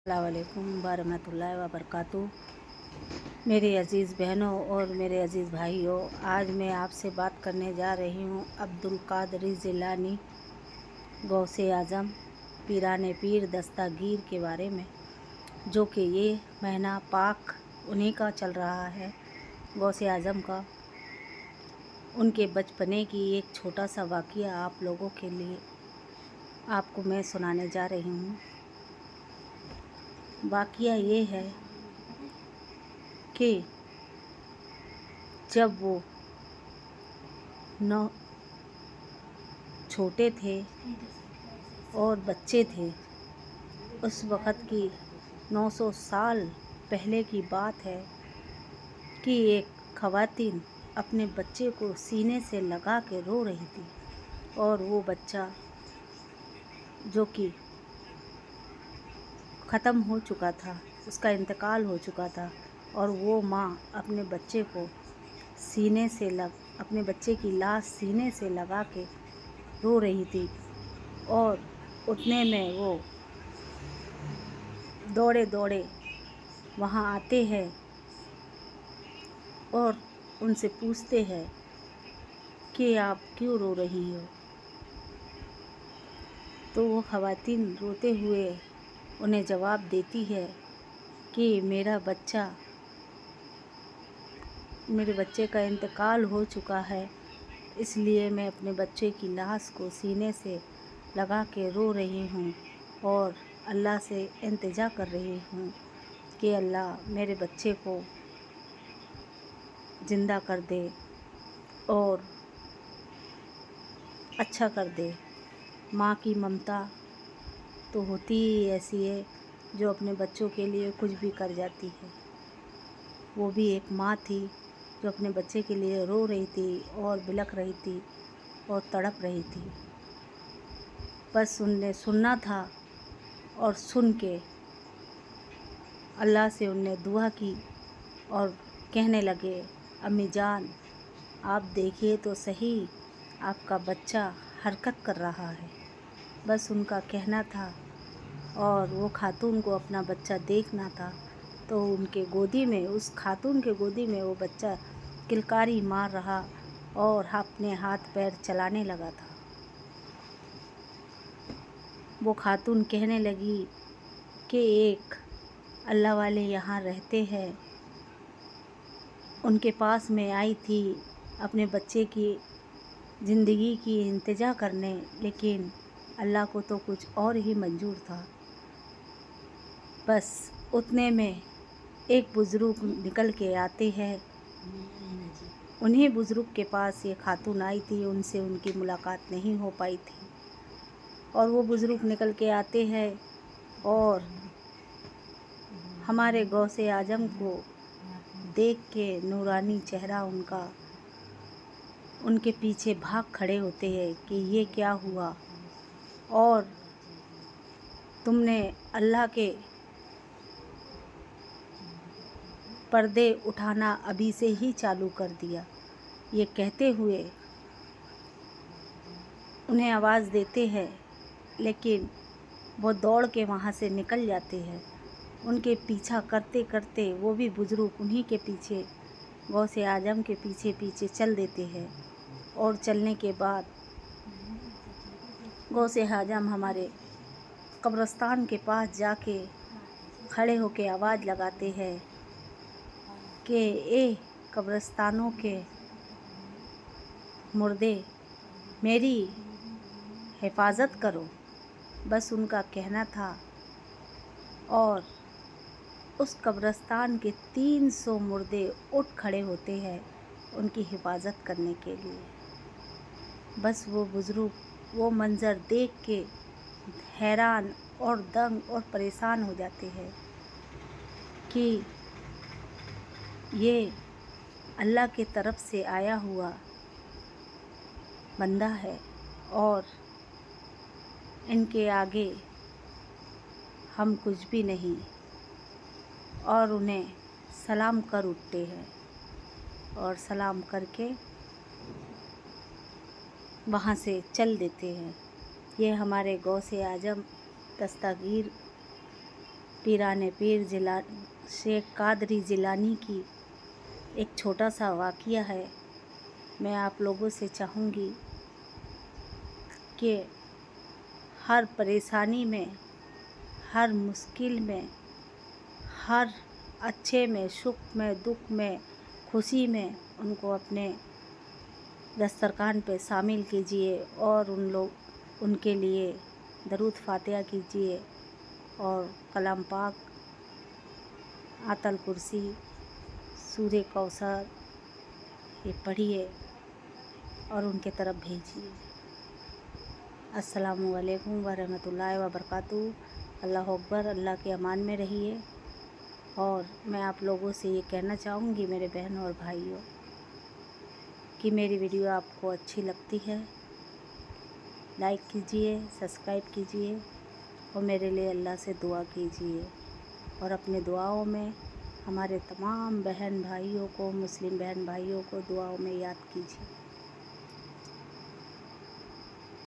अस्सलामुअलैकुम वरहमतुल्लाहि वबरकातुहू। मेरे अज़ीज़ बहनों और मेरे अज़ीज़ भाइयों, आज मैं आपसे बात करने जा रही हूँ अब्दुल कादरी जिलानी गौसे आज़म पीराने पीर दस्तगीर के बारे में, जो कि ये महीना पाक उन्हीं का चल रहा है, गौसे आज़म का। उनके बचपने की एक छोटा सा वाक़या आप लोगों के लिए आपको मैं सुनाने जा रही हूँ। वाक़या ये है कि जब वो छोटे थे और बच्चे थे, उस वक़्त की 900 साल पहले की बात है कि एक ख़वातीन अपने बच्चे को सीने से लगा के रो रही थी, और वो बच्चा जो कि ख़त्म हो चुका था, उसका इंतकाल हो चुका था, और वो माँ अपने बच्चे को अपने बच्चे की लाश सीने से लगा के रो रही थी। और उतने में वो दौड़े दौड़े वहाँ आते हैं और उनसे पूछते हैं कि आप क्यों रो रही हो। तो वो ख़वातीन रोते हुए उन्हें जवाब देती है कि मेरे बच्चे का इंतकाल हो चुका है, इसलिए मैं अपने बच्चे की लाश को सीने से लगा के रो रही हूँ और अल्लाह से इल्तिजा कर रही हूँ कि अल्लाह मेरे बच्चे को ज़िंदा कर दे और अच्छा कर दे। माँ की ममता तो होती ही ऐसी है जो अपने बच्चों के लिए कुछ भी कर जाती है। वो भी एक माँ थी जो अपने बच्चे के लिए रो रही थी और बिलख रही थी और तड़प रही थी। बस उनने सुनना था, और सुन के अल्लाह से उनने दुआ की और कहने लगे, अम्मी जान आप देखिए तो सही, आपका बच्चा हरकत कर रहा है। बस उनका कहना था, और वो खातून को अपना बच्चा देखना था, तो उस खातून के गोदी में वो बच्चा किलकारी मार रहा और अपने हाथ पैर चलाने लगा था। वो खातून कहने लगी कि एक अल्लाह वाले यहाँ रहते हैं, उनके पास में आई थी अपने बच्चे की ज़िंदगी की इंतजा करने, लेकिन अल्लाह को तो कुछ और ही मंजूर था। बस उतने में एक बुज़ुर्ग निकल के आते हैं। उन्हीं बुज़ुर्ग के पास ये खातून आई थी, उनसे उनकी मुलाकात नहीं हो पाई थी, और वो बुज़ुर्ग निकल के आते हैं और हमारे गौसे आज़म को देख के नूरानी चेहरा उनके पीछे भाग खड़े होते हैं कि ये क्या हुआ, और तुमने अल्लाह के पर्दे उठाना अभी से ही चालू कर दिया। ये कहते हुए उन्हें आवाज़ देते हैं, लेकिन वो दौड़ के वहाँ से निकल जाते हैं। उनके पीछा करते करते वो भी बुज़ुर्ग उन्हीं के पीछे, गौसे आज़म के पीछे पीछे चल देते हैं। और चलने के बाद गौसे आज़म हमारे कब्रिस्तान के पास जाके खड़े होके आवाज़ लगाते हैं कि ए कब्रिस्तानों के मुर्दे, मेरी हिफाजत करो। बस उनका कहना था, और उस कब्रिस्तान के 300 मुर्दे उठ खड़े होते हैं उनकी हिफाजत करने के लिए। बस वो बुज़ुर्ग वो मंज़र देख के हैरान और दंग और परेशान हो जाते हैं कि ये अल्लाह की तरफ से आया हुआ बंदा है, और इनके आगे हम कुछ भी नहीं, और उन्हें सलाम कर उठते हैं और सलाम करके वहाँ से चल देते हैं। ये हमारे गौसे आज़म दस्तगीर पीराने पीर जिला शेख कादरी जिलानी की एक छोटा सा वाक़या है। मैं आप लोगों से चाहूँगी कि हर परेशानी में, हर मुश्किल में, हर अच्छे में, सुख में, दुख में, खुशी में उनको अपने दस्तरखान पे शामिल कीजिए और उनके लिए दरूद फातिहा कीजिए और कलाम पाक, आतल कुर्सी, सूरे कौसर ये पढ़िए और उनके तरफ भेजिए। अस्सलामु अलैकुम वरहमतुल्लाहि वबरकातुहू। अल्लाह अकबर। अल्लाह के अमान में रहिए। और मैं आप लोगों से ये कहना चाहूँगी मेरे बहन और भाइयों कि मेरी वीडियो आपको अच्छी लगती है, लाइक कीजिए, सब्सक्राइब कीजिए और मेरे लिए अल्लाह से दुआ कीजिए और अपने दुआओं में हमारे तमाम बहन भाइयों को, मुस्लिम बहन भाइयों को दुआओं में याद कीजिए।